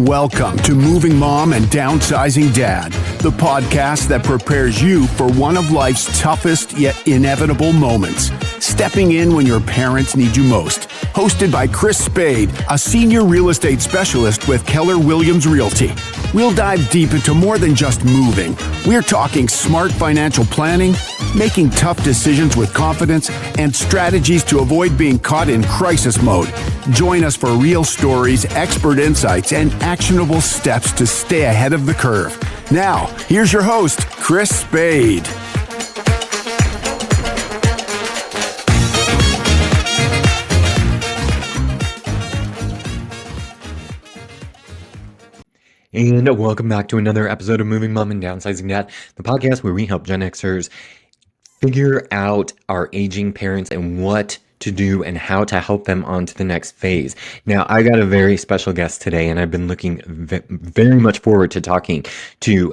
Welcome to Moving Mom and Downsizing Dad, the podcast that prepares you for one of life's toughest yet inevitable moments, stepping in when your parents need you most. Hosted by Chris Spade, a senior real estate specialist with Keller Williams Realty. We'll dive deep into more than just moving. We're talking smart financial planning, making tough decisions with confidence, and strategies to avoid being caught in crisis mode. Join us for real stories, expert insights, and actionable steps to stay ahead of the curve. Now, here's your host, Chris Spade. And welcome back to another episode of Moving Mom and Downsizing Dad, the podcast where we help Gen Xers figure out our aging parents and what to do and how to help them on to the next phase. Now, I got a very special guest today, and I've been looking very much forward to talking to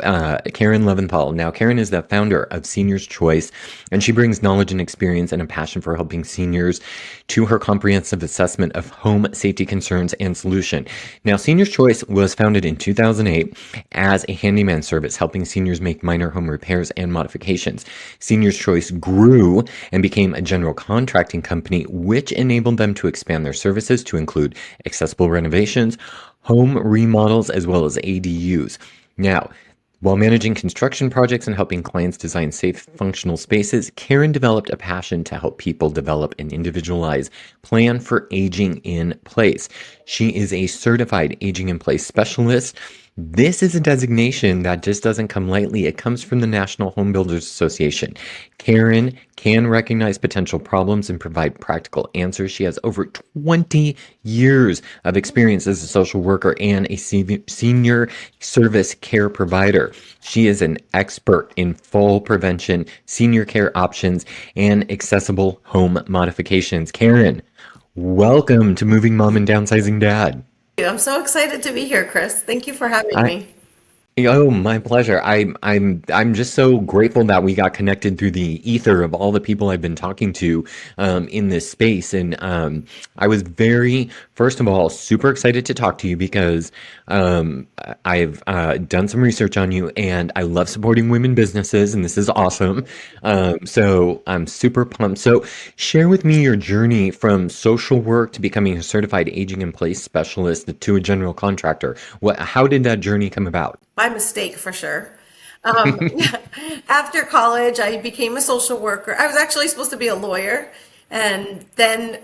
Karen Leventhal. Now, Karen is the founder of Seniors Choice, and she brings knowledge and experience and a passion for helping seniors to her comprehensive assessment of home safety concerns and solution. Now, Seniors Choice was founded in 2008 as a handyman service, helping seniors make minor home repairs and modifications. Seniors Choice grew and became a general contracting company, which enabled them to expand their services to include accessible renovations, home remodels, as well as ADUs. Now, while managing construction projects and helping clients design safe, functional spaces, Karen developed a passion to help people develop an individualized plan for aging in place. She is a certified aging in place specialist. This is a designation that just doesn't come lightly. It comes from the National Home Builders Association. Karen can recognize potential problems and provide practical answers. She has over 20 years of experience as a social worker and a senior service care provider. She is an expert in fall prevention, senior care options, and accessible home modifications. Karen, welcome to Moving Mom and Downsizing Dad. I'm so excited to be here, Chris. Thank you for having me. Oh, my pleasure. I'm just so grateful that we got connected through the ether of all the people I've been talking to in this space. And I was first of all, super excited to talk to you because I've done some research on you, and I love supporting women businesses, and this is awesome. So I'm super pumped. So share with me your journey from social work to becoming a certified aging in place specialist to a general contractor. How did that journey come about? My mistake, for sure. After college, I became a social worker. I was actually supposed to be a lawyer. And then,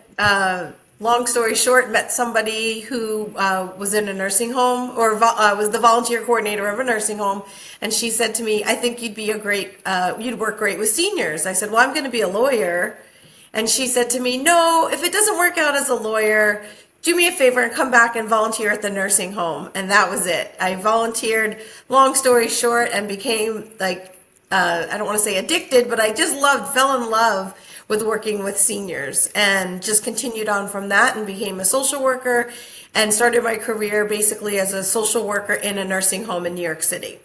long story short, met somebody who was in a nursing home or was the volunteer coordinator of a nursing home. And she said to me, I think you'd work great with seniors. I said, well, I'm going to be a lawyer. And she said to me, no, if it doesn't work out as a lawyer, do me a favor and come back and volunteer at the nursing home. And that was it. I volunteered, long story short, and became I don't want to say addicted, but I just fell in love with working with seniors, and just continued on from that and became a social worker and started my career basically as a social worker in a nursing home in New York City.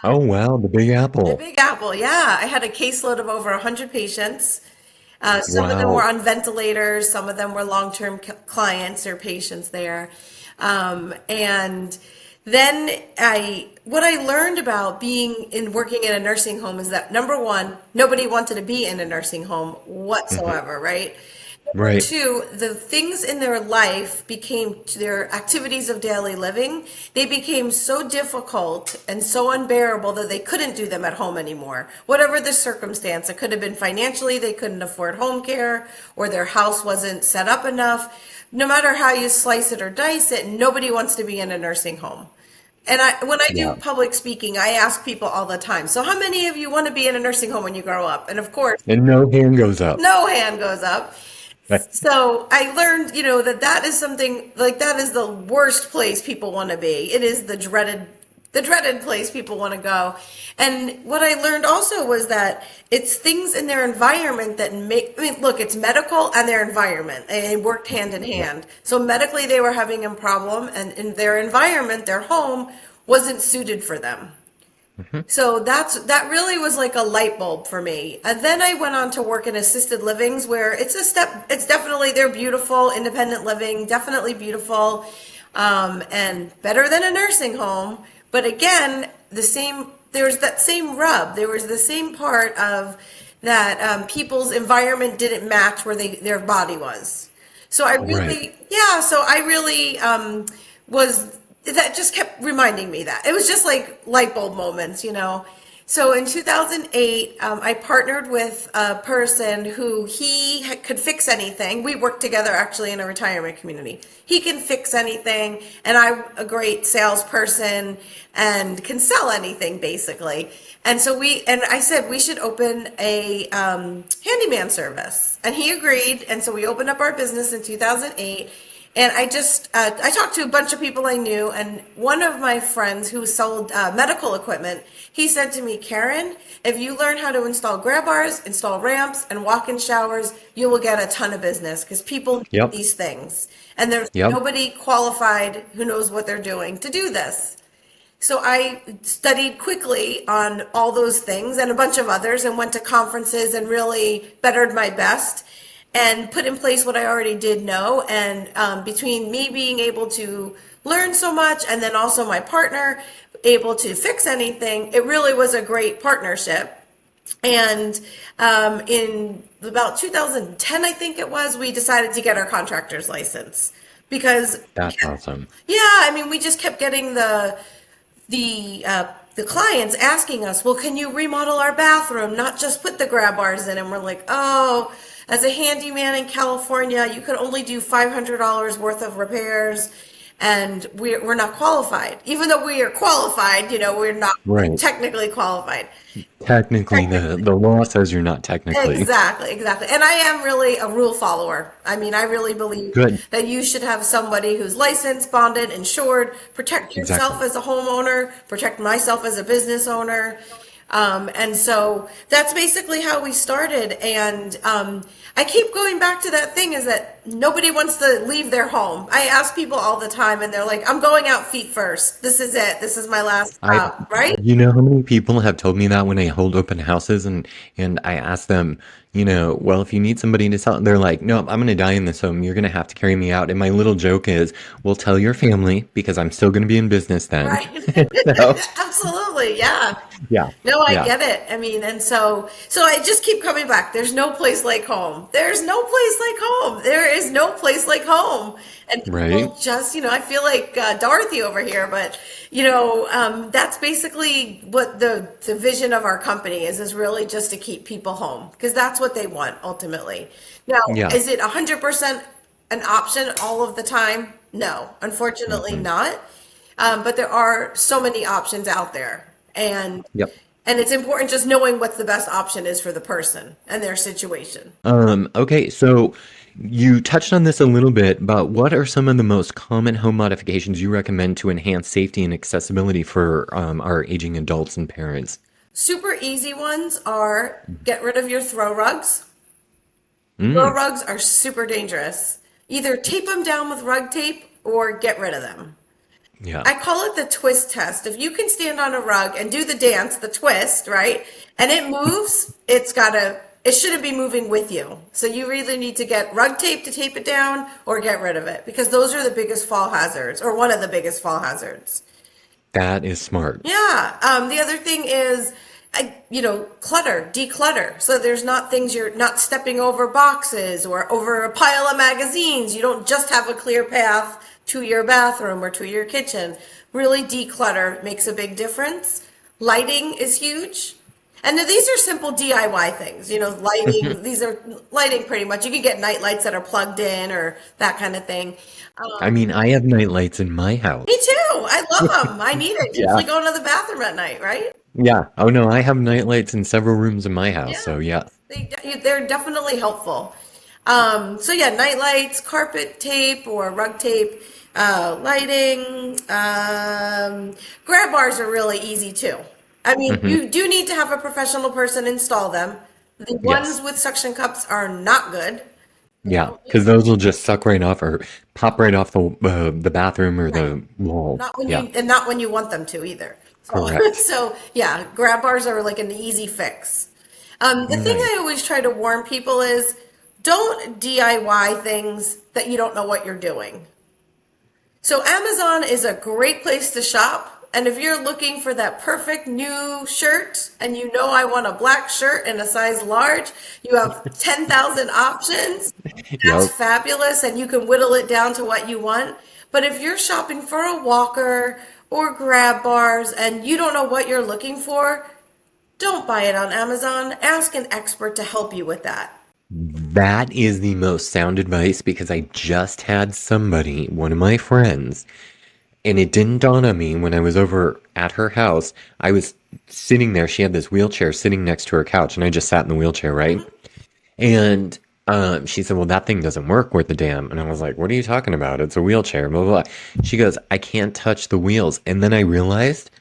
Oh, wow. The Big Apple. The Big Apple, yeah. I had a caseload of over 100 patients. Some of them were on ventilators, some of them were long-term clients or patients there. And then what I learned about working in a nursing home is that, number one, nobody wanted to be in a nursing home whatsoever, right? Number two, the things in their life their activities of daily living, they became so difficult and so unbearable that they couldn't do them at home anymore. Whatever the circumstance, it could have been financially, they couldn't afford home care, or their house wasn't set up enough. No matter how you slice it or dice it, nobody wants to be in a nursing home. And when I do public speaking, I ask people all the time, so how many of you want to be in a nursing home when you grow up? And of course, and no hand goes up. No hand goes up. So I learned, that is something that is the worst place people want to be. It is the dreaded place people want to go. And what I learned also was that it's things in their environment that it's medical and their environment. And they worked hand in hand. So medically they were having a problem, and in their environment, their home wasn't suited for them. Mm-hmm. So that really was like a light bulb for me. And then I went on to work in assisted livings, where it's definitely, they're beautiful, independent living, definitely beautiful. and better than a nursing home. But again, there was that same rub. There was the same part of that people's environment didn't match where their body was. So I really, Right. yeah, so I really was, that just kept reminding me that. It was just like light bulb moments, So in 2008, I partnered with a person who could fix anything. We worked together actually in a retirement community. He can fix anything, and I'm a great salesperson and can sell anything basically. And so I said we should open a handyman service, and he agreed. And so we opened up our business in 2008. And I talked to a bunch of people I knew, and one of my friends who sold medical equipment, he said to me, Karen, if you learn how to install grab bars, install ramps, and walk-in showers, you will get a ton of business because people need Yep. these things. And there's Yep. nobody qualified who knows what they're doing to do this. So I studied quickly on all those things and a bunch of others and went to conferences and really bettered my best and put in place what I already did know. And between me being able to learn so much and then also my partner able to fix anything, it really was a great partnership. And in about 2010, I think it was, we decided to get our contractor's license because That's awesome. yeah, I mean, we just kept getting the clients asking us, well, can you remodel our bathroom, not just put the grab bars in? And we're like, oh, as a handyman in California, you could only do $500 worth of repairs, and we're not qualified. Even though we are qualified, we're not Right. technically qualified. Technically, the law says you're not technically. Exactly. And I am really a rule follower. I mean, I really believe Good. that you should have somebody who's licensed, bonded, insured, protect yourself Exactly. as a homeowner, protect myself as a business owner. And so that's basically how we started. And I keep going back to that thing is that nobody wants to leave their home. I ask people all the time and they're like, I'm going out feet first. This is it. This is my last stop, right? You know how many people have told me that when I hold open houses and I ask them, well, if you need somebody to sell, they're like, no, I'm going to die in this home. You're going to have to carry me out. And my little joke is, well, tell your family because I'm still going to be in business then. Right. So, Absolutely. Yeah. yeah. No, I Yeah. get it. I mean, and so I just keep coming back. There's no place like home. There's no place like home. There is no place like home. And people Right. just, I feel like Dorothy over here, but that's basically what the vision of our company is really just to keep people home because that's what they want ultimately. Now, Yeah. is it 100% an option all of the time? No, unfortunately not. But there are so many options out there. And Yep. it's important just knowing what the best option is for the person and their situation. Okay, so you touched on this a little bit, but what are some of the most common home modifications you recommend to enhance safety and accessibility for our aging adults and parents? Super easy ones are get rid of your throw rugs. Throw rugs are super dangerous. Either tape them down with rug tape or get rid of them. Yeah. I call it the twist test. If you can stand on a rug and do the dance, the twist, right? And it moves, it shouldn't be moving with you. So you really need to get rug tape to tape it down or get rid of it because those are the biggest fall hazards or one of the biggest fall hazards. That is smart. Yeah. The other thing is, clutter, declutter. So there's not things you're not stepping over boxes or over a pile of magazines. You don't just have a clear path to your bathroom or to your kitchen. Really declutter makes a big difference. Lighting is huge. And these are simple DIY things, lighting, these are lighting pretty much. You can get night lights that are plugged in or that kind of thing. I mean, I have night lights in my house. Me too. I love them. I need it. Yeah. Usually going to the bathroom at night, right? Yeah. Oh no, I have night lights in several rooms in my house. So yeah. They're definitely helpful. Night lights, carpet tape or rug tape, lighting, grab bars are really easy too. I mean, you do need to have a professional person install them. The ones with suction cups are not good. Yeah, because those will just suck right off or pop right off the bathroom or the wall. Not when Yeah, not when you want them to either. So, correct. grab bars are like an easy fix. The thing I always try to warn people is don't DIY things that you don't know what you're doing. So Amazon is a great place to shop. And if you're looking for that perfect new shirt and you know I want a black shirt in a size large, you have 10,000 options. That's Yep. fabulous, and you can whittle it down to what you want. But if you're shopping for a walker or grab bars and you don't know what you're looking for, don't buy it on Amazon. Ask an expert to help you with that. That is the most sound advice because I just had somebody, one of my friends, and it didn't dawn on me when I was over at her house. I was sitting there. She had this wheelchair sitting next to her couch, and I just sat in the wheelchair, right? And she said, "Well, that thing doesn't work worth a damn." And I was like, "What are you talking about? It's a wheelchair, blah, blah, blah." She goes, "I can't touch the wheels." And then I realized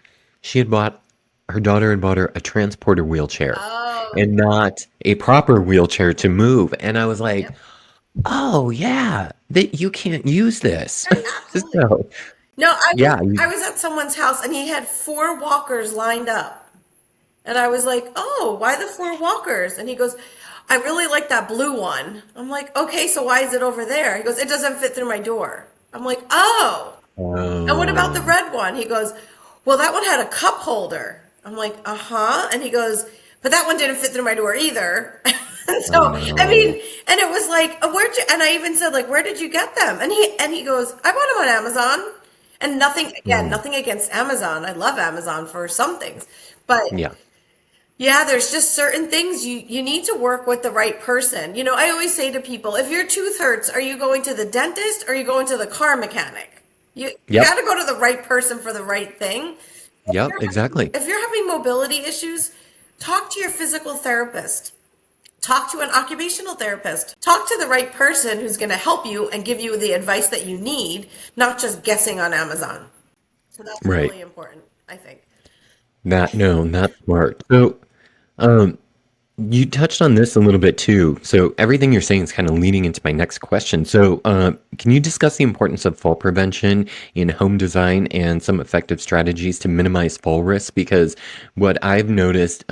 her daughter had bought her a transporter wheelchair Oh, and not a proper wheelchair to move. And I was like, yep. "Oh, yeah, that you can't use this." Right, absolutely. So, No, yeah, I was at someone's house and he had 4 walkers lined up. And I was like, "Oh, why the 4 walkers?" And he goes, "I really like that blue one." I'm like, "Okay, so why is it over there?" He goes, "It doesn't fit through my door." I'm like, "Oh, and what about the oh, red one?" He goes, "Well, that one had a cup holder." I'm like, "Uh-huh." And he goes, "But that one didn't fit through my door either." And oh so, I no. mean, and it was like, where'd you, and I even said, like, "Where did you get them?" And he goes, "I bought them on Amazon." And nothing, again, Mm, nothing against Amazon. I love Amazon for some things. But yeah, yeah, there's just certain things you need to work with the right person. I always say to people, if your tooth hurts, are you going to the dentist or are you going to the car mechanic? You got yep, to go to the right person for the right thing. If yep, you're having, exactly. if you're having mobility issues, talk to your physical therapist. Talk to an occupational therapist. Talk to the right person who's going to help you and give you the advice that you need, not just guessing on Amazon. So that's Right. really important, I think. No, not smart. So, um, you touched on this a little bit too. So everything you're saying is kind of leading into my next question. So, can you discuss the importance of fall prevention in home design and some effective strategies to minimize fall risk? Because what I've noticed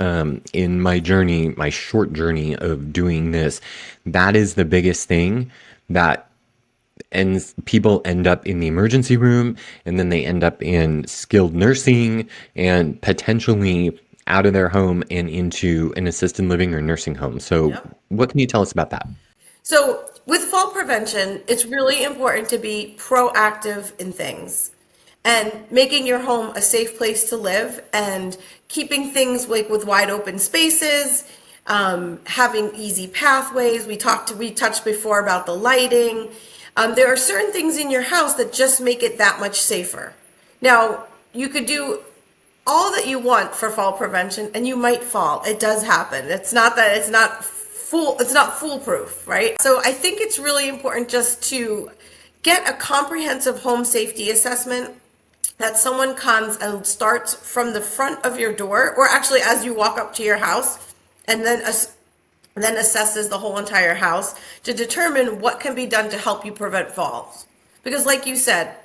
in my journey, my short journey of doing this, that is the biggest thing that ends people end up in the emergency room and then they end up in skilled nursing and potentially out of their home and into an assisted living or nursing home. So Yep. what can you tell us about that? So, with fall prevention, it's really important to be proactive in things and making your home a safe place to live and keeping things like with wide open spaces, having easy pathways. We touched before about the lighting. There are certain things in your house that just make it that much safer. Now, you could do all that you want for fall prevention and you might fall. It does happen. It's not foolproof, right? So I think it's really important just to get a comprehensive home safety assessment that someone comes and starts from the front of your door, or actually as you walk up to your house, and then assesses the whole entire house to determine what can be done to help you prevent falls. Because like you said,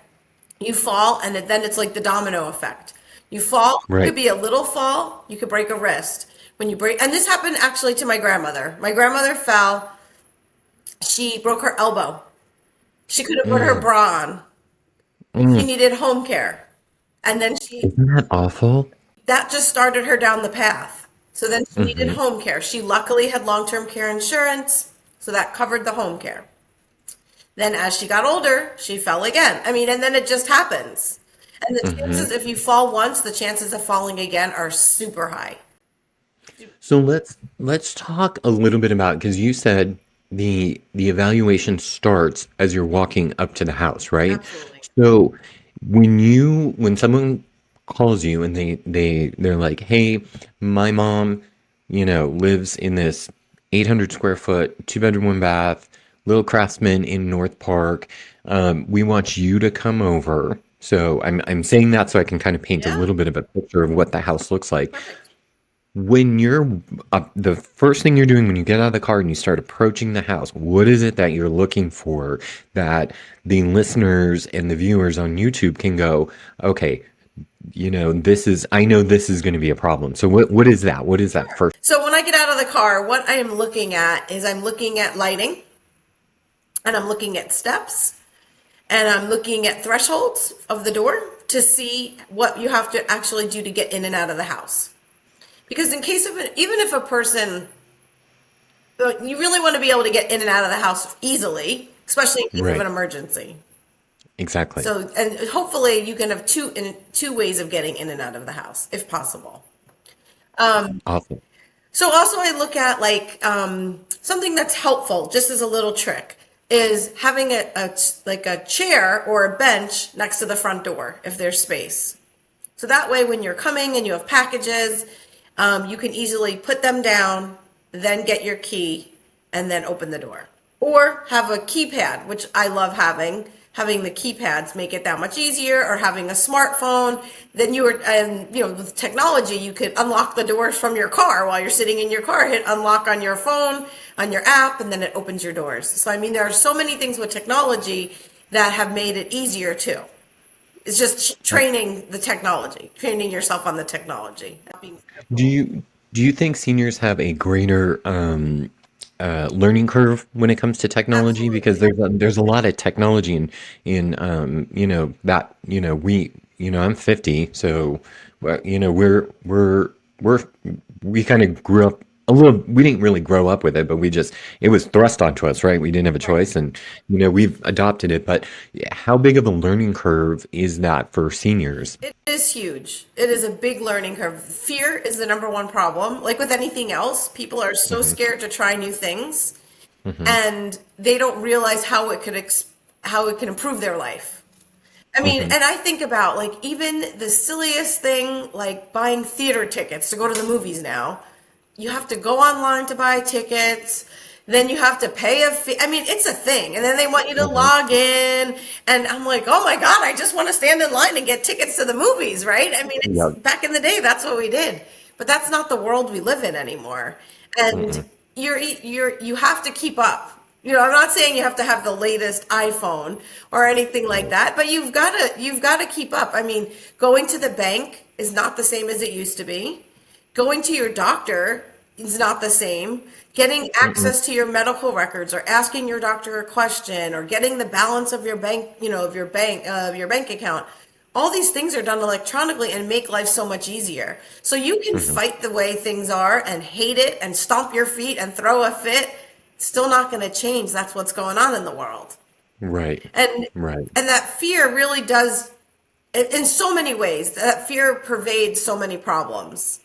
you fall and then it's like the domino effect. You fall, it Right. could be a little fall, you could break a wrist. When you break, and this happened actually to my grandmother. My grandmother fell, she broke her elbow. She couldn't put her Mm, bra on. She mm. needed home care. And then Isn't that awful? that just started her down the path. So then she needed Hmm. home care. She luckily had long-term care insurance, so that covered the home care. Then as she got older, she fell again. I mean, and then it just happens. And the Hmm. chances, if you fall once, the chances of falling again are super high. So let's talk a little bit about because you said the evaluation starts as you're walking up to the house, right? Absolutely. So when someone calls you and they're like, "Hey, my mom, lives in this 800 square foot, 2 bedroom, one bath, little craftsman in North Park. We want you to come over." So I'm saying that so I can kind of paint a Yeah, little bit of a picture of what the house looks like. perfect. When you're the first thing you're doing when you get out of the car and you start approaching the house, what is it that you're looking for that the listeners and the viewers on YouTube can go, okay, I know this is going to be a problem. So what is that? What is that first? So when I get out of the car, what I am looking at is I'm looking at lighting and I'm looking at steps and I'm looking at thresholds of the door to see what you have to actually do to get in and out of the house. Because in case of even if a person, you really want to be able to get in and out of the house easily, especially in case of an emergency. Exactly. So, and hopefully you can have two ways of getting in and out of the house, if possible. Awesome. So also I look at like something that's helpful, just as a little trick, is having a chair or a bench next to the front door if there's space. So that way when you're coming and you have packages, you can easily put them down, then get your key, and then open the door. Or have a keypad, which I love having. Having the keypads make it that much easier, or having a smartphone. Then with technology, you could unlock the doors from your car while you're sitting in your car. Hit unlock on your phone, on your app, and then it opens your doors. So, I mean, there are so many things with technology that have made it easier too. It's just training the technology, training yourself on the technology. Do you think seniors have a greater learning curve when it comes to technology? Absolutely. Because there's a lot of technology in I'm 50, so we kind of grew up a little. We didn't really grow up with it, but it was thrust onto us, right? We didn't have a choice, and we've adopted it. But how big of a learning curve is that for seniors? It is huge. It is a big learning curve. Fear is the number one problem. Like with anything else, people are so scared to try new things, and they don't realize how it can improve their life. I mean, and I think about like even the silliest thing, like buying theater tickets to go to the movies now. You have to go online to buy tickets. Then you have to pay a fee. I mean, it's a thing. And then they want you to log in. And I'm like, oh my God, I just want to stand in line and get tickets to the movies, right? I mean, back in the day, that's what we did. But that's not the world we live in anymore. And you have to keep up. I'm not saying you have to have the latest iPhone or anything like that, but you've got to keep up. I mean, going to the bank is not the same as it used to be. Going to your doctor is not the same. Getting access to your medical records, or asking your doctor a question, or getting the balance of your bank, of your bank account. All these things are done electronically and make life so much easier. So you can fight the way things are and hate it and stomp your feet and throw a fit. Still not going to change. That's what's going on in the world. Right. And that fear really does, in so many ways, that fear pervades so many problems.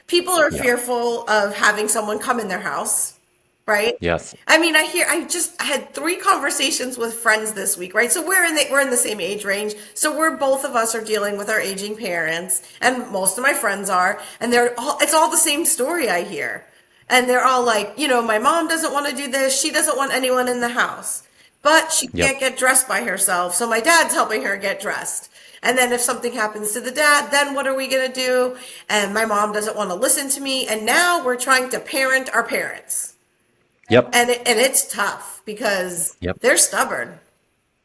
People are fearful of having someone come in their house, right? Yes. I mean, I just had 3 conversations with friends this week, right? So we're in the same age range. So both of us are dealing with our aging parents, and most of my friends are, and it's all the same story I hear. And they're all like, my mom doesn't want to do this. She doesn't want anyone in the house, but she can't get dressed by herself. So my dad's helping her get dressed. And then if something happens to the dad, then what are we going to do? And my mom doesn't want to listen to me. And now we're trying to parent our parents. Yep. And it's tough because they're stubborn.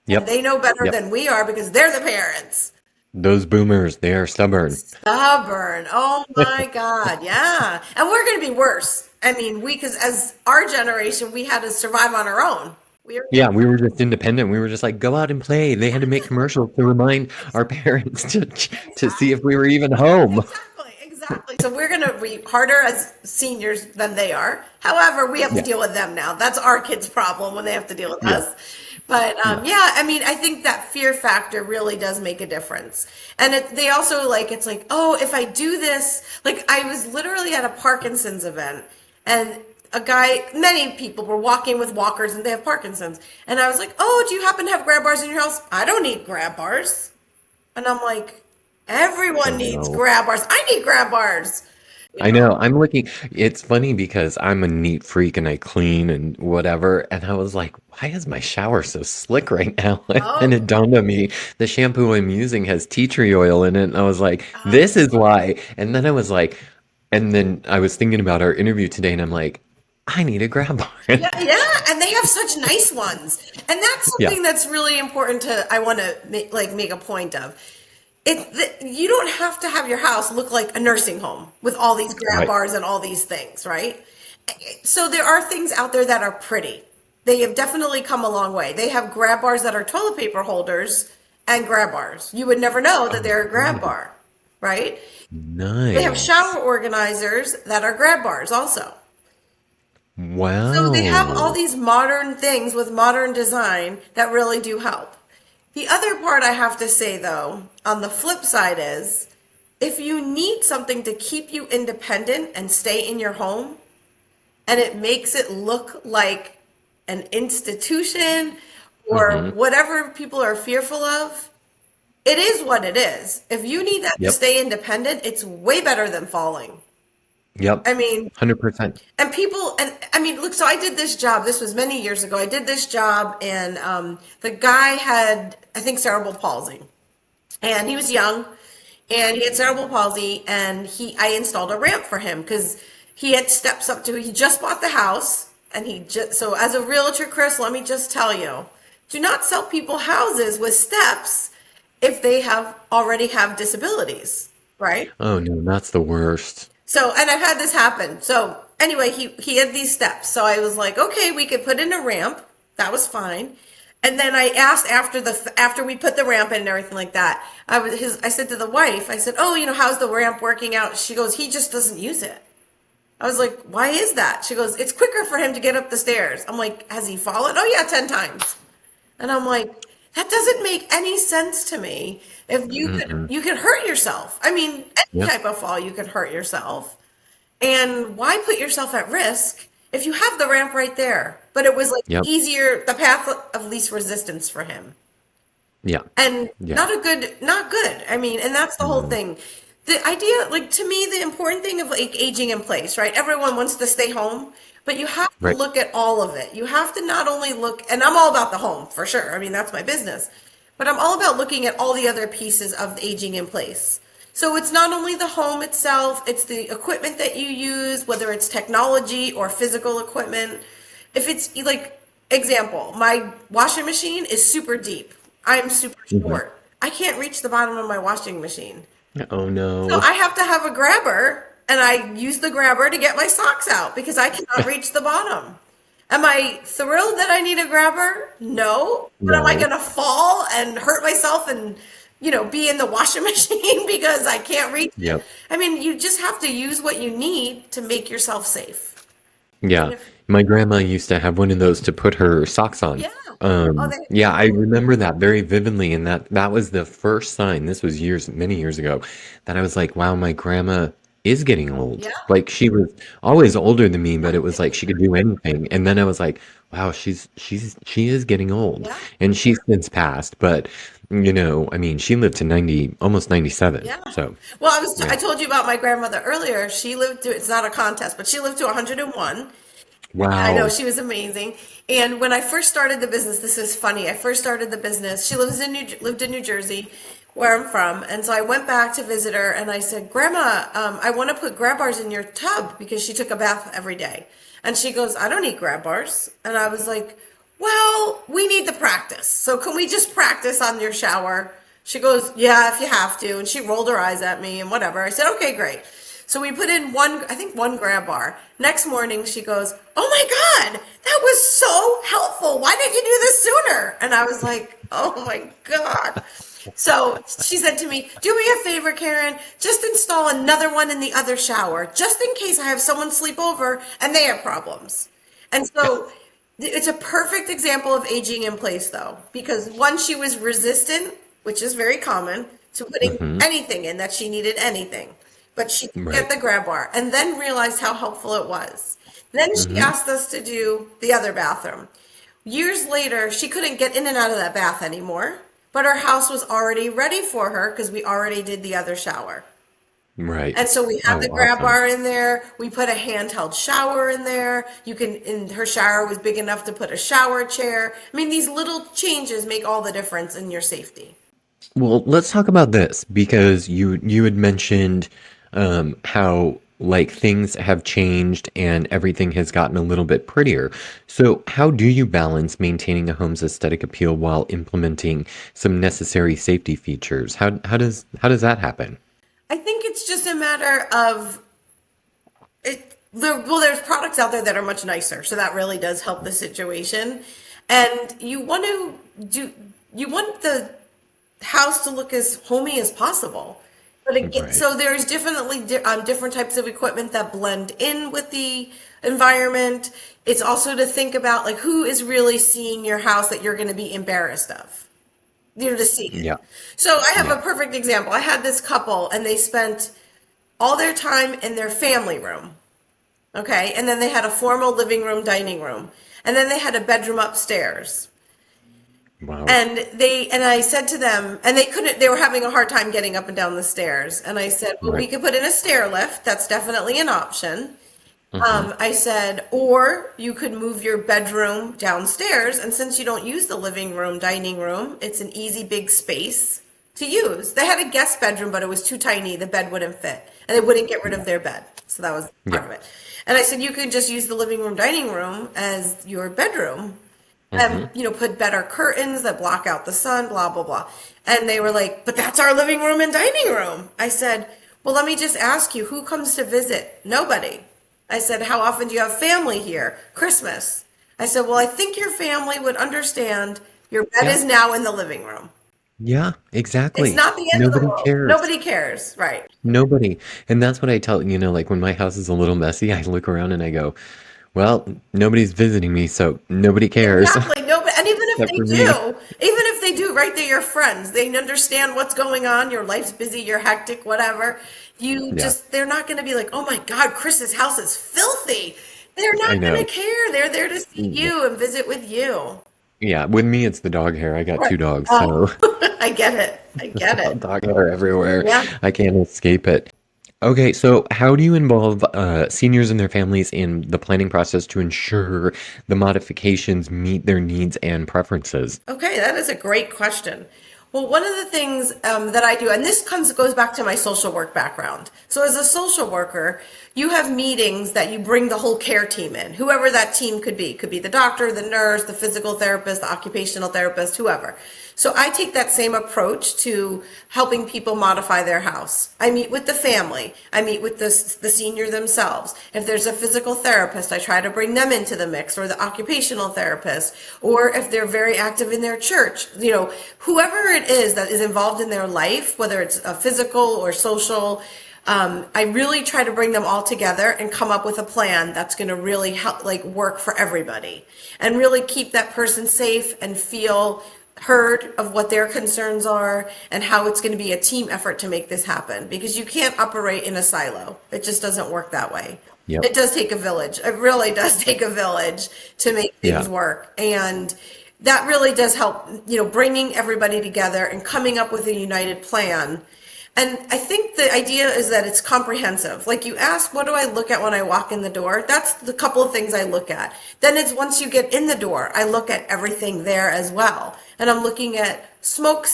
Yep. And they know better than we are because they're the parents. Those boomers, they are stubborn. Stubborn. Oh my God. Yeah. And we're going to be worse. I mean, because as our generation, we had to survive on our own. We were just independent. We were just like, go out and play. They had to make commercials to remind our parents to see if we were even home. Exactly. So we're going to be harder as seniors than they are. However, we have to deal with them now. That's our kids' problem when they have to deal with us. But I mean, I think that fear factor really does make a difference. And they also it's like, oh, if I do this, like I was literally at a Parkinson's event, and many people were walking with walkers and they have Parkinson's. And I was like, oh, do you happen to have grab bars in your house? I don't need grab bars. And I'm like, everyone needs grab bars. I need grab bars. I know. I'm looking. It's funny because I'm a neat freak and I clean and whatever. And I was like, why is my shower so slick right now? And it dawned on me, the shampoo I'm using has tea tree oil in it. And I was like, this is why. And then I was like, and then I was thinking about our interview today and I'm like, I need a grab bar. Yeah, and they have such nice ones. And that's something that's really important I want to make a point of. You don't have to have your house look like a nursing home with all these grab bars and all these things, right? So there are things out there that are pretty. they have definitely come a long way. They have grab bars that are toilet paper holders and grab bars. You would never know that they're a grab bar, right? They have Nice. shower organizers that are grab bars also. So they have all Wow. these modern things with modern design that really do help. The other part I have to say, though, on the flip side is if you need something to keep you independent and stay in your home, and it makes it look like an institution or Hmm. whatever people are fearful of, it is what it is. If you need that to Yep. stay independent, it's way better than falling. Yep. I mean, 100%. and people, and I mean, look, so I did this job. This was many years ago. I did this job, and the guy had, I think, cerebral palsy, and he was young, and he had cerebral palsy, and I installed a ramp for him because he had steps up to. He just bought the house, and so as a realtor, Chris, let me just tell you, do not sell people houses with steps if they already have disabilities, right? Oh no, that's the worst. So, and I've had this happen. So anyway, he had these steps. So I was like, okay, we could put in a ramp. That was fine. And then I asked after we put the ramp in and everything like that, I said to the wife, I said, oh, how's the ramp working out? She goes, he just doesn't use it. I was like, why is that? She goes, it's quicker for him to get up the stairs. I'm like, has he fallen? Oh yeah, 10 times. And I'm like, that doesn't make any sense to me. If Mm-mm. you could hurt yourself. I mean, any Yep. type of fall, you could hurt yourself. And why put yourself at risk if you have the ramp right there? But it was like Yep. easier, the path of least resistance for him. Yeah. And Yeah. not good. I mean, and that's the whole No. thing. The idea, like to me, the important thing of like aging in place, right? Everyone wants to stay home, but you have to Right. look at all of it. You have to not only look, and I'm all about the home for sure. I mean, that's my business, but I'm all about looking at all the other pieces of aging in place. So it's not only the home itself, it's the equipment that you use, whether it's technology or physical equipment. If it's like, example, my washing machine is super deep. I'm super Hmm. short. I can't reach the bottom of my washing machine. Oh So no. I have to have a grabber, and I use the grabber to get my socks out because I cannot reach the bottom. Am I thrilled that I need a grabber? No. But am I No. going to fall and hurt myself and, be in the washing machine because I can't reach it? Yep. I mean, you just have to use what you need to make yourself safe. And Yeah. if, My grandma used to have one of those to put her socks on. yeah. Oh, Yeah, I remember that very vividly, and that was the first sign. This was many years ago, that I was like, wow, my grandma is getting old. yeah. Like she was always older than me, but it was like she could do anything. And then I was like, wow, she is getting old. Yeah. And she's since passed, but I mean, she lived to 90, almost 97. Yeah. So, Well, I yeah. told you about my grandmother earlier. She lived to, it's not a contest, but she lived to 101. I know Wow. she was amazing. And when I first started the business, this is funny. I first started the business. She lived in New Jersey, where I'm from, and so I went back to visit her, and I said, "Grandma, I want to put grab bars in your tub because she took a bath every day." And she goes, "I don't need grab bars." And I was like, "Well, we need the practice. So can we just practice on your shower?" She goes, "Yeah, if you have to." And she rolled her eyes at me and whatever. I said, "Okay, great." So we put in one grab bar. Next morning, she goes, "Oh my God, that was so helpful. Why didn't you do this sooner?" And I was like, "Oh my God." So she said to me, "Do me a favor, Karen, just install another one in the other shower, just in case I have someone sleep over and they have problems." And so it's a perfect example of aging in place, though, because one, she was resistant, which is very common, to putting Hmm. anything in that she needed anything. But she did get Right. the grab bar and then realized how helpful it was. Then she Hmm. asked us to do the other bathroom. Years later, she couldn't get in and out of that bath anymore, but her house was already ready for her because we already did the other shower. Right. And so we had Oh, the grab awesome. bar in there. We put a handheld shower in there. And her shower was big enough to put a shower chair. I mean, these little changes make all the difference in your safety. Well, let's talk about this because you had mentioned how like things have changed and everything has gotten a little bit prettier. So, how do you balance maintaining a home's aesthetic appeal while implementing some necessary safety features? How does that happen? I think it's just a matter of it. there's products out there that are much nicer, so that really does help the situation. And you want the house to look as homey as possible. But again, Right. so there's definitely different types of equipment that blend in with the environment. It's also to think about like who is really seeing your house that you're going to be embarrassed of. You're to see it. Yeah. So I have Yeah. a perfect example. I had this couple and they spent all their time in their family room. Okay. And then they had a formal living room, dining room. And then they had a bedroom upstairs. Wow. And I said to them, and they were having a hard time getting up and down the stairs. And I said, well, we Right. could put in a stair lift. That's definitely an option. Hmm. I said, or you could move your bedroom downstairs. And since you don't use the living room, dining room, it's an easy big space to use. They had a guest bedroom, but it was too tiny. The bed wouldn't fit and they wouldn't get rid of their bed. So that was part Yeah. of it. And I said, you could just use the living room, dining room as your bedroom Hmm. and, put better curtains that block out the sun, blah, blah, blah. And they were like, but that's our living room and dining room. I said, well, let me just ask you, who comes to visit? Nobody. I said, how often do you have family here? Christmas. I said, well, I think your family would understand your bed Yeah. is now in the living room. Yeah, It's exactly. not the end of the Nobody world. cares. Nobody cares. Right. Nobody. And that's what I tell, like when my house is a little messy, I look around and I go, well, nobody's visiting me, so nobody cares Exactly. No, but and except for me. even if they do, right? They're your friends. They understand what's going on. Your life's busy. You're hectic. Whatever. Yeah, They're not going to be like, oh my God, Chris's house is filthy. They're I not going to know. care. They're there to see Yeah. you and visit with you. Yeah, with me, it's the dog hair. I got Right. two dogs, Oh, so I get it. I get it. dog hair everywhere. Yeah. I can't escape it. Okay, so how do you involve seniors and their families in the planning process to ensure the modifications meet their needs and preferences? Okay, that is a great question. Well, one of the things that I do, and goes back to my social work background. So, as a social worker, you have meetings that you bring the whole care team in, whoever that team could be the doctor, the nurse, the physical therapist, the occupational therapist, whoever. So, I take that same approach to helping people modify their house. I meet with the family, I meet with the senior themselves. If there's a physical therapist, I try to bring them into the mix, or the occupational therapist, or if they're very active in their church, whoever it is that is involved in their life, whether it's a physical or social, I really try to bring them all together and come up with a plan that's going to really help, like, work for everybody and really keep that person safe and feel heard of what their concerns are and how it's going to be a team effort to make this happen, because you can't operate in a silo. It just doesn't work that way. Yep. It does take a village. It really does take a village to make things Yeah. work. And that really does help, bringing everybody together and coming up with a united plan. And I think the idea is that it's comprehensive. Like you asked, what do I look at when I walk in the door? That's the couple of things I look at. Then it's once you get in the door, I look at everything there as well. And I'm looking at smoke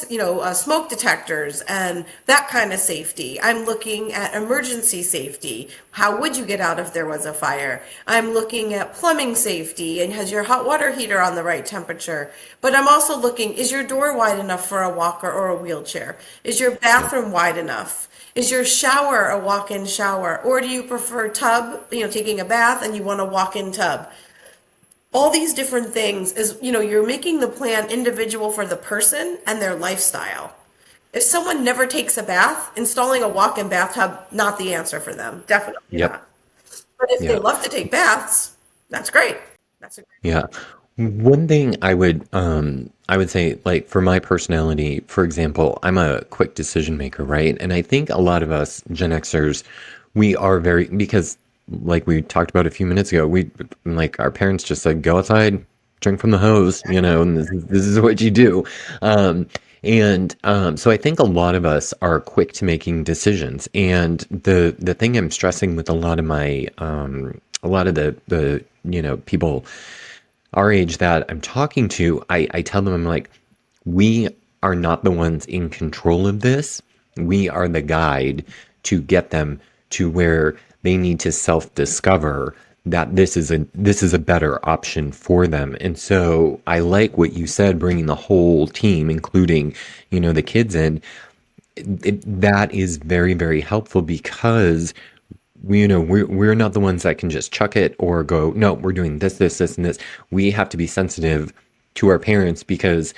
detectors and that kind of safety. I'm looking at emergency safety. How would you get out if there was a fire? I'm looking at plumbing safety and has your hot water heater on the right temperature? But I'm also looking, is your door wide enough for a walker or a wheelchair? Is your Yep. bathroom wide enough? Is your shower a walk-in shower? Or do you prefer tub, taking a bath and you want a walk-in tub? All these different things is, you're making the plan individual for the person and their lifestyle. If someone never takes a bath, installing a walk-in bathtub, not the answer for them. Definitely Yep. not. But if they Yeah. love to take baths, that's great. That's a great. Yeah. One thing I would say, like for my personality, for example, I'm a quick decision maker, right? And I think a lot of us Gen Xers, we are very, because like we talked about a few minutes ago, we like our parents just said, go outside, drink from the hose, and this is what you do. So I think a lot of us are quick to making decisions. And the thing I'm stressing with a lot of the people our age that I'm talking to, I tell them, I'm like, we are not the ones in control of this. We are the guide to get them to where they need to self-discover that this is a better option for them. And so I like what you said, bringing the whole team, including, the kids in. That is very, very helpful because we're not the ones that can just chuck it or go, no, we're doing this, and this. We have to be sensitive to our parents because,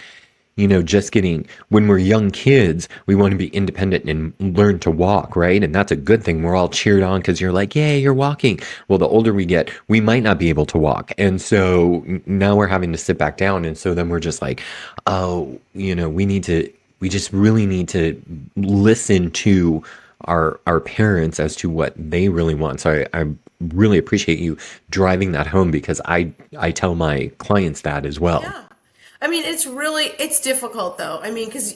just getting, when we're young kids, we want to be independent and learn to walk, right? And that's a good thing. We're all cheered on because you're like, yay, you're walking. Well, the older we get, we might not be able to walk. And so now we're having to sit back down. And so then we're just like, oh, we just really need to listen to our parents as to what they really want. So I really appreciate you driving that home because I tell my clients that as well. Yeah. I mean, it's difficult though. I mean, because,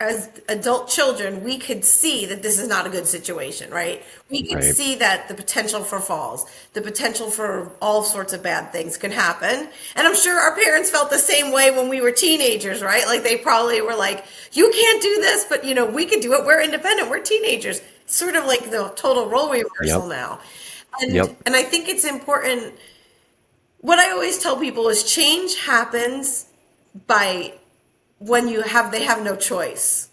as adult children, we could see that this is not a good situation, right? We could Right. see that the potential for falls, the potential for all sorts of bad things can happen. And I'm sure our parents felt the same way when we were teenagers, right? Like they probably were like, you can't do this, but we could do it. We're independent. We're teenagers. It's sort of like the total role reversal Yep. now. And Yep. and I think it's important. What I always tell people is change happens by when they have no choice.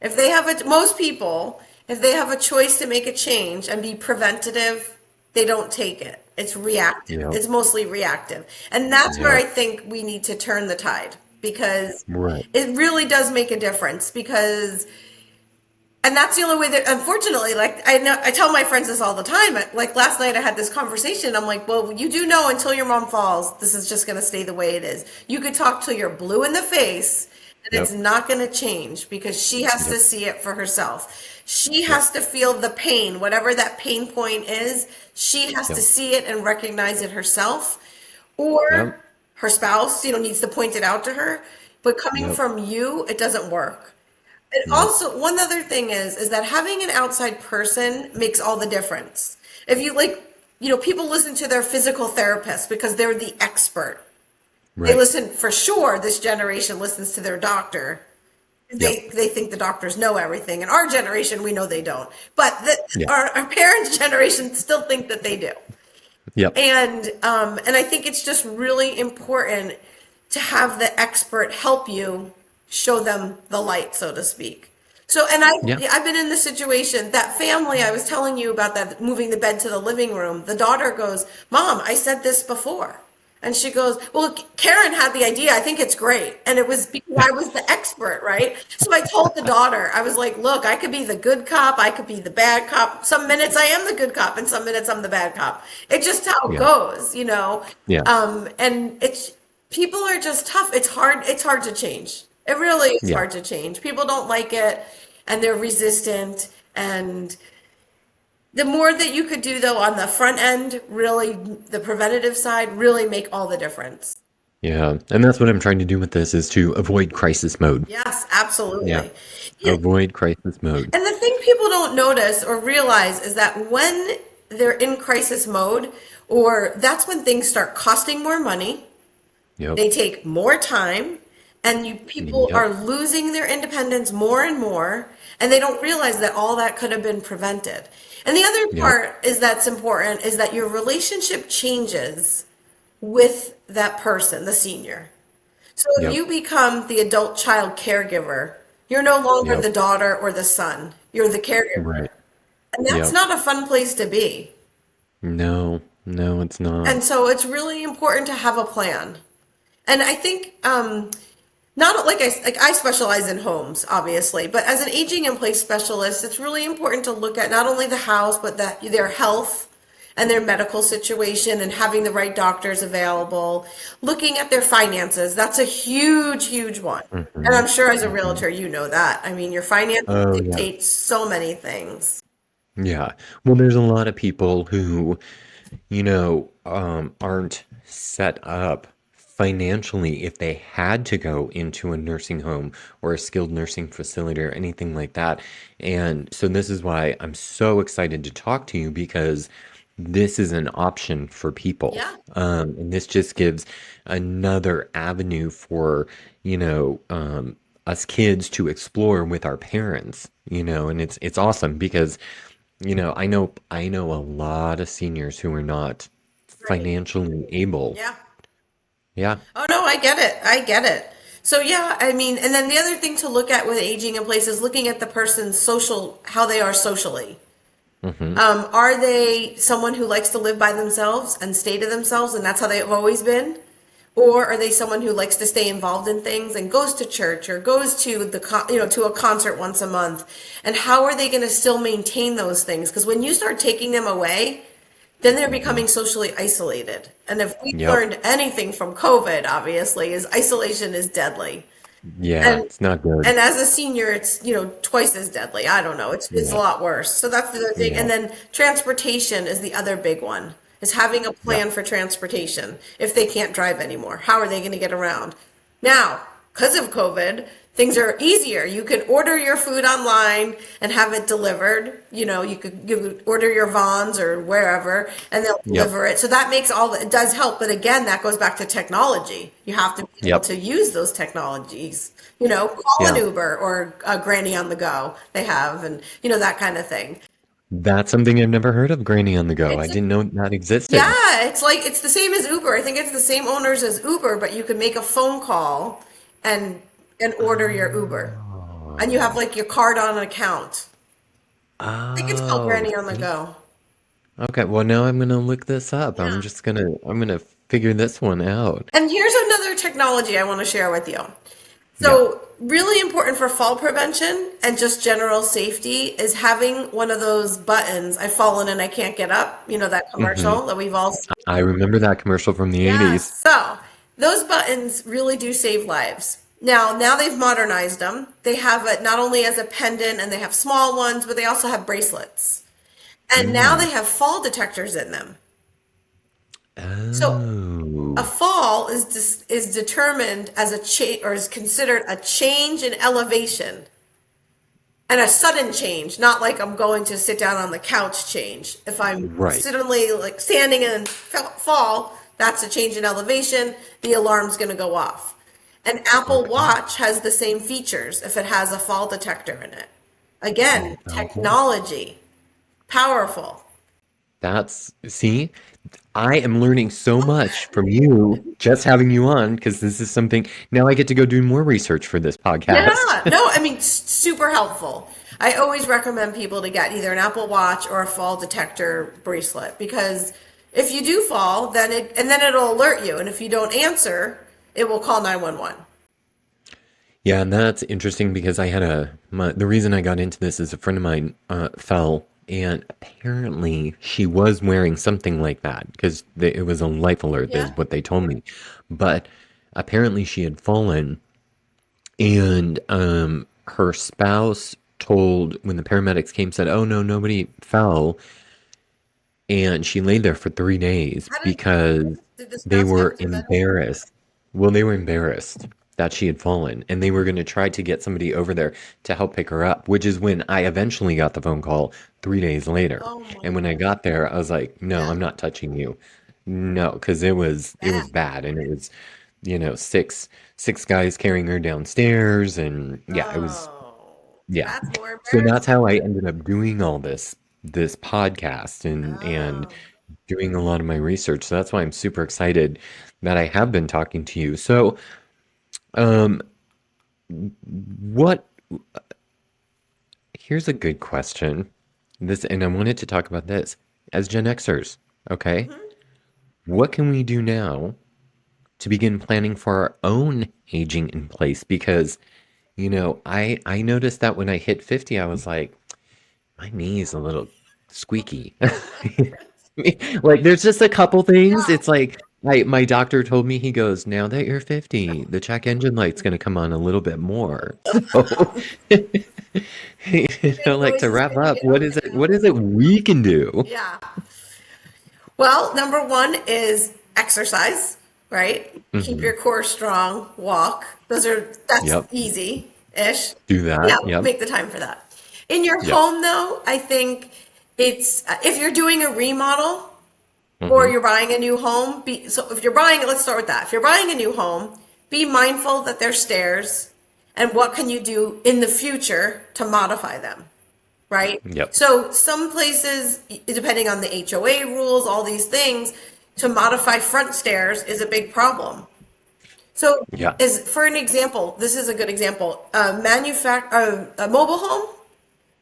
If they have most people, if they have a choice to make a change and be preventative, they don't take it. It's reactive. Yep. It's mostly reactive. And that's where I Yep. think we need to turn the tide because Right. it really does make a difference and that's the only way that, unfortunately, like I tell my friends this all the time. Like last night I had this conversation. I'm like, well, you do know until your mom falls, this is just going to stay the way it is. You could talk till you're blue in the face and Yep. it's not going to change because she has to Yep. see it for herself. She Yep. has to feel the pain, whatever that pain point is. She has to Yep. see it and recognize it herself, or Yep. her spouse, needs to point it out to her. But coming Yep. from you, it doesn't work. And Yep. also, one other thing is that having an outside person makes all the difference. If you people listen to their physical therapist because they're the expert. They Right. listen for sure. This generation listens to their doctor. Yep. They think the doctors know everything. In our generation, we know they don't. But Yeah. our parents' generation still think that they do. Yep. And I think it's just really important to have the expert help you show them the light, so to speak. So, and Yeah. I've been in the situation, that family I was telling you about, that moving the bed to the living room. The daughter goes, Mom, I said this before. And she goes, well, Karen had the idea. I think it's great. And it was because I was the expert, right? So I told the daughter, I was like, look, I could be the good cop. I could be the bad cop. Some minutes I am the good cop and some minutes I'm the bad cop. It's just how it Yeah. goes. Yeah. And people are just tough. It's hard. It's hard to change. It really is Yeah. hard to change. People don't like it and they're resistant. And the more that you could do, though, on the front end, really, the preventative side, really make all the difference. Yeah. And that's what I'm trying to do with this is to avoid crisis mode. Yes, Yeah. absolutely. Yeah. Avoid crisis mode. And the thing people don't notice or realize is that when they're in crisis mode, or that's when things start costing more money, Yep. they take more time, and people Yep. are losing their independence more and more, and they don't realize that all that could have been prevented. And the other Yep. part is that's important is that your relationship changes with that person, the senior. So if Yep. you become the adult child caregiver, you're no longer Yep. the daughter or the son. You're the caregiver. Right. And that's Yep. not a fun place to be. No. No, it's not. And so it's really important to have a plan. And I think not like I specialize in homes, obviously, but as an aging in place specialist, it's really important to look at not only the house, but their health and their medical situation and having the right doctors available, looking at their finances. That's a huge, huge one. And Mhm. I'm sure as a Mhm. realtor, you know that. I mean, your finances Oh, yeah. dictate so many things. Yeah. Well, there's a lot of people who, aren't set up financially if they had to go into a nursing home or a skilled nursing facility or anything like that. And so this is why I'm so excited to talk to you because this is an option for people. Yeah. And this just gives another avenue for, us kids to explore with our parents, and it's awesome because I know a lot of seniors who are not Right. financially able. Yeah. Yeah. Oh no, I get it. I get it. So yeah, I mean, and then the other thing to look at with aging in place is looking at the person's social, how they are socially. Mm-hmm. Are they someone who likes to live by themselves and stay to themselves, and that's how they've always been? Or are they someone who likes to stay involved in things and goes to church or goes to to a concert once a month? And how are they going to still maintain those things? Because when you start taking them away, then they're Mm-hmm. becoming socially isolated. And if we've Yep. learned anything from COVID, obviously, is isolation is deadly. Yeah, And it's not good. and as a senior, it's, twice as deadly. I don't know. It's a Yeah. lot worse. So that's the other thing. And Yeah. then transportation is the other big one. Is having a Yeah. plan for transportation if they can't drive anymore. How are they going to get around? Now, because of COVID, things are easier. You can order your food online and have it delivered. You could order your Vons or wherever, and they'll Yep. deliver it. So that makes it does help. But again, that goes back to technology. You have to be able Yep. to use those technologies. Call an Yeah. Uber or a Granny on the go. They have, and that kind of thing. That's something I've never heard of, Granny on the go. I It's didn't know that existed. Yeah, it's the same as Uber. I think it's the same owners as Uber, but you can make a phone call and order your Uber. And you have Oh. like your card on an account. I think it's called Oh, Granny on the see? Go. Okay, well now I'm gonna look this up. Yeah. I'm gonna figure this one out. And here's another technology I want to share with you. Yeah. So, really important for fall prevention and just general safety is having one of those buttons. I've fallen and I can't get up. That Hmm. commercial that we've all seen. I remember that commercial from the 80s. Yes. So those buttons really do save lives. Now they've modernized them. They have it not only as a pendant and they have small ones, but they also have bracelets. And now Mm. they have fall detectors in them. So a Oh. fall is determined as a change, or is considered a change in elevation, and a sudden change, not like I'm going to sit down on the couch change. If I'm Right. suddenly like standing and fall, that's a change in elevation. The alarm's going to go off. An Apple Okay. Watch has the same features if it has a fall detector in it. Again, Invaluable. technology, powerful. See, I am learning so much from you just having you on because this is something now I get to go do more research for this podcast. Yeah, no, I mean, super helpful. I always recommend people to get either an Apple Watch or a fall detector bracelet, because if you do fall, then it'll alert you, and if you don't answer, it will call 911. Yeah, and that's interesting because the reason I got into this is a friend of mine fell, and apparently she was wearing something like that because it was a life alert, is Yeah. what they told me. But apparently she had fallen, and her spouse told when the paramedics came, said, "Oh no, nobody fell," and she lay there for 3 days How because did the they spouse get were intervention? embarrassed. Well, they were embarrassed that she had fallen, and they were going to try to get somebody over there to help pick her up, which is when I eventually got the phone call 3 days later. Oh my And when I got there, I was like, "No, God, I'm not touching you." No, because it was bad. bad, and it was, six guys carrying her downstairs, and yeah, it was Oh, yeah. that's more So that's embarrassing. how I ended up doing all this podcast and Oh, doing a lot of my research. So that's why I'm super excited that I have been talking to you. So, um, what, here's a good question. And I wanted to talk about this as Gen Xers, okay? mhm. What can we do now to begin planning for our own aging in place? Because, I noticed that when I hit 50, I was like, my knee is a little squeaky. Like, there's just a couple things. Yeah, It's like my doctor told me, he goes, now that you're 50, the check engine light's going to come on a little bit more. So, big like to noises wrap when you up, get what is it? older. What is it we can do? Yeah. Well, number one is exercise, right? Keep Hmm. your core strong, walk. That's Yep. easy-ish. Do Yeah, that. Yep. make the time for that. In your Yep. home, though, I think it's if you're doing a remodel or Hmm. you're buying a new home, so if you're buying, let's start with that. If you're buying a new home, be mindful that there's stairs, and what can you do in the future to modify them, right? Yep. So some places, depending on the HOA rules, all these things, to modify front stairs is a big problem. So, Yeah. for an example, this is a good example. A mobile home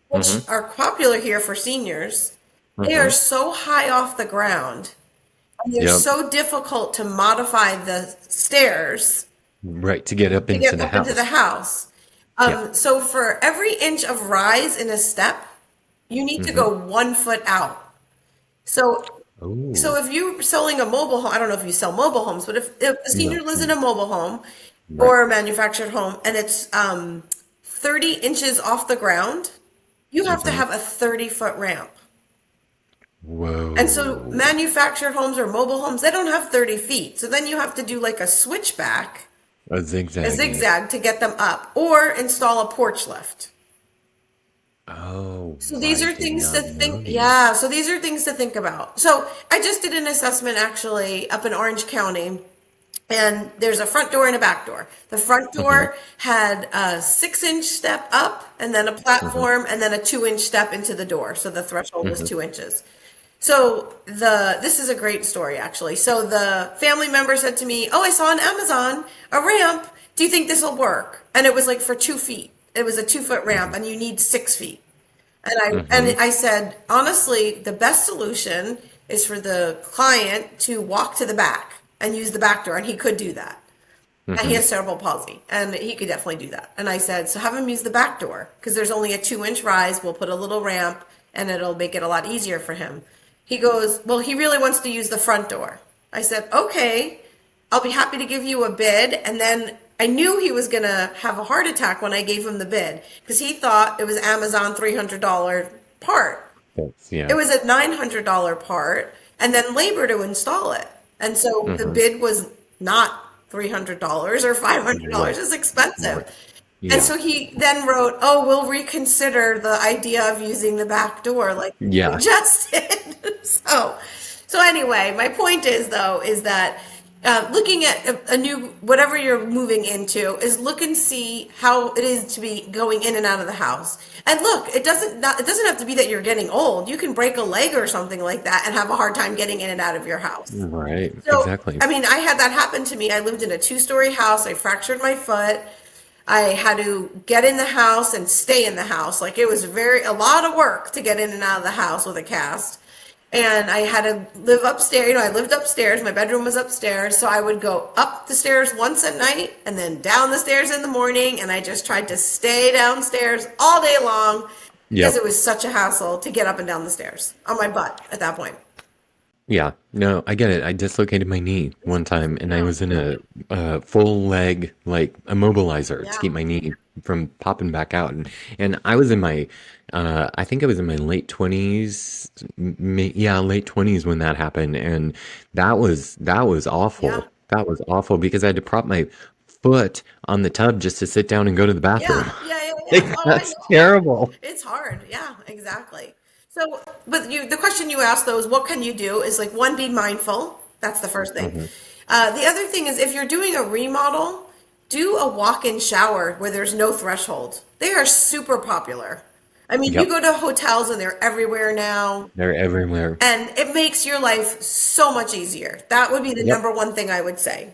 which are popular here for seniors, they are so high off the ground and they're Yep. so difficult to modify the stairs Right. To get up to into get the up into the house. house. So for every inch of rise in a step, you need to go 1 foot out. So Oh, if you're selling a mobile home, I don't know if you sell mobile homes, but if a senior no. lives in a mobile home Right. or a manufactured home and it's 30 inches off the ground, you have to have a 30-foot ramp. And so Whoa. manufactured homes or mobile homes, they don't have 30 feet. So then you have to do like a switchback, A a zigzagging. zigzag to get them up, or install a porch lift. Oh, So these I are did things to not know think, these. yeah, so these are things to think about. So I just did an assessment actually up in Orange County, and there's a front door and a back door. The front door had a 6-inch step up and then a platform and then a 2-inch step into the door. So the threshold was 2 inches. So this is a great story actually. So the family member said to me, "Oh, I saw on Amazon a ramp. Do you think this will work?" And it was like for 2 feet. It was a 2-foot ramp, and you need 6 feet. And I said, honestly, the best solution is for the client to walk to the back and use the back door, and he could do that. And he has cerebral palsy, and he could definitely do that. And I said, so have him use the back door because there's only a 2-inch rise. We'll put a little ramp, and it'll make it a lot easier for him. He goes, well, he really wants to use the front door. I said, okay, I'll be happy to give you a bid. And then I knew he was going to have a heart attack when I gave him the bid because he thought it was Amazon $300 part. Yeah. It was a $900 part and then labor to install it. And so the bid was not $300 or $500. It's expensive. Right. Yeah. And so he then wrote, "Oh, we'll reconsider the idea of using the back door like you Yeah. suggested." So anyway, my point is though, is that looking at a new, whatever you're moving into, is look and see how it is to be going in and out of the house. And look, it doesn't have to be that you're getting old. You can break a leg or something like that and have a hard time getting in and out of your house. Right. So, Exactly. I mean, I had that happen to me. I lived in a 2-story house. I fractured my foot. I had to get in the house and stay in the house. Like it was a lot of work to get in and out of the house with a cast. And I had to live upstairs. I lived upstairs. My bedroom was upstairs. So I would go up the stairs once at night and then down the stairs in the morning. And I just tried to stay downstairs all day long because it was such a hassle to get up and down the stairs on my butt at that point. Yeah, no, I get it. I dislocated my knee one time, and I was in a full leg like immobilizer to keep my knee from popping back out, and I was in my, I think I was in my late 20s, late 20s when that happened, and that was awful. Yeah. That was awful because I had to prop my foot on the tub just to sit down and go to the bathroom. Yeah. Like, Oh, I that's know. terrible. It's hard. Yeah, exactly. So, but the question you asked though is what can you do is like one, be mindful. That's the first thing. The other thing is if you're doing a remodel, do a walk-in shower where there's no threshold. They are super popular. I mean, you Yep, go to hotels and they're everywhere now, they're everywhere. and it makes your life so much easier. That would be the Yep. number one thing I would say.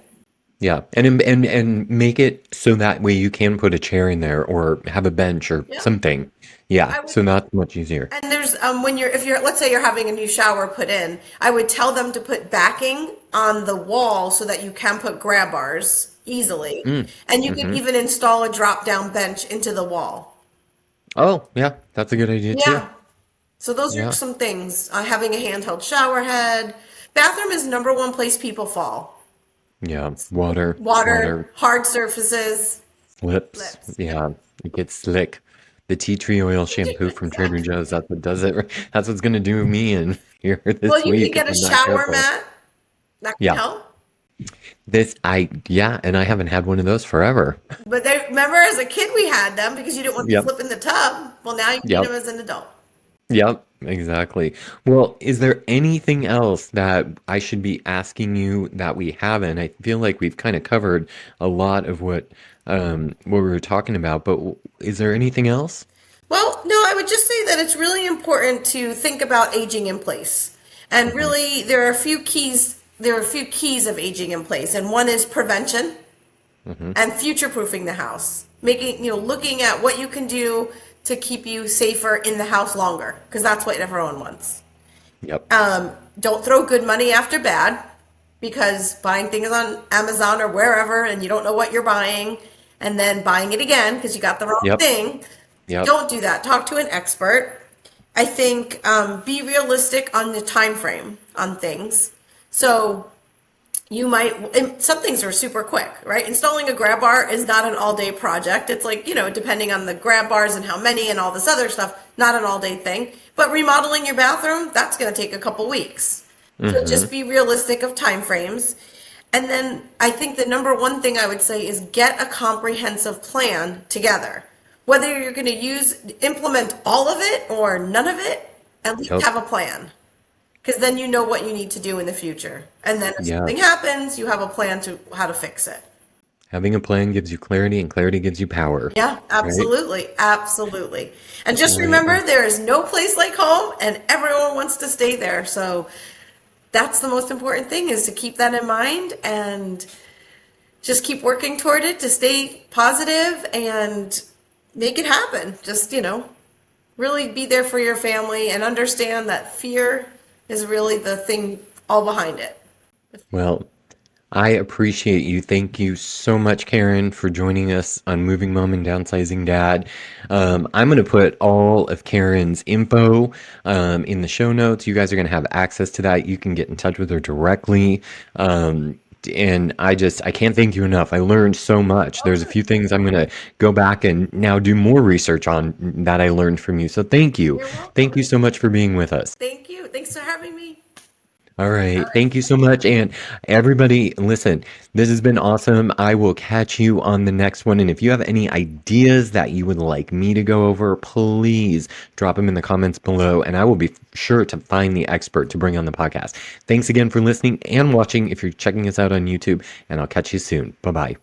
Yeah, and make it so that way you can put a chair in there or have a bench or Yeah. something. Yeah, I would, so that's much easier. and there's if you're, let's say you're having a new shower put in, I would tell them to put backing on the wall so that you can put grab bars easily, and you can even install a drop down bench into the wall. Oh, yeah, that's a good idea too. Yeah. So those are Yeah, some things. Having a handheld shower head. Bathroom is number one place people fall. yeah, water, Water, hard surfaces. slips. Lips. Yeah, it gets slick. The tea tree oil shampoo from Trader Exactly. Joe's, that's what does it. That's what's gonna do me in here Well, this you can week if get a I'm not shower careful. mat. That can Yeah, help. and I haven't had one of those forever. But remember, as a kid, we had them because you didn't want to Yep, flip in the tub. Well, now you need yep. them as an adult. Yep, exactly. Well, is there anything else that I should be asking you that we haven't? I feel like we've kind of covered a lot of what we were talking about, but is there anything else? Well, no, I would just say that it's really important to think about aging in place. And Hmm. really, there are a few keys. There are a few keys of aging in place, and one is prevention and future proofing the house. Making, looking at what you can do to keep you safer in the house longer, because that's what everyone wants. Yep. Don't throw good money after bad, because buying things on Amazon or wherever and you don't know what you're buying, and then buying it again because you got the wrong Yep. thing. Yep. Don't do that. Talk to an expert. I think be realistic on the time frame on things. So you might, some things are super quick, right? Installing a grab bar is not an all day project. It's like, depending on the grab bars and how many and all this other stuff, not an all day thing. But remodeling your bathroom, that's going to take a couple weeks. So just be realistic of time frames. And then I think the number one thing I would say is get a comprehensive plan together. Whether you're going to implement all of it or none of it, at least have a plan. Because then you know what you need to do in the future. And then if something happens, you have a plan to how to fix it. Having a plan gives you clarity, and clarity gives you power. Yeah, absolutely. Right? Absolutely. And just remember, there is no place like home, and everyone wants to stay there. So that's the most important thing, is to keep that in mind and just keep working toward it, to stay positive and make it happen. Just, really be there for your family and understand that fear is really the thing all behind it. Well, I appreciate you. Thank you so much, Karen, for joining us on Moving Mom and Downsizing Dad. I'm going to put all of Karen's info in the show notes. You guys are going to have access to that. You can get in touch with her directly. And I can't thank you enough. I learned so much. There's a few things I'm going to go back and now do more research on that I learned from you. So thank you. Thank you so much for being with us. Thank you. Thanks for having me. All right. Thank you so much. And everybody, listen, this has been awesome. I will catch you on the next one. And if you have any ideas that you would like me to go over, please drop them in the comments below, and I will be sure to find the expert to bring on the podcast. Thanks again for listening and watching if you're checking us out on YouTube, and I'll catch you soon. Bye-bye.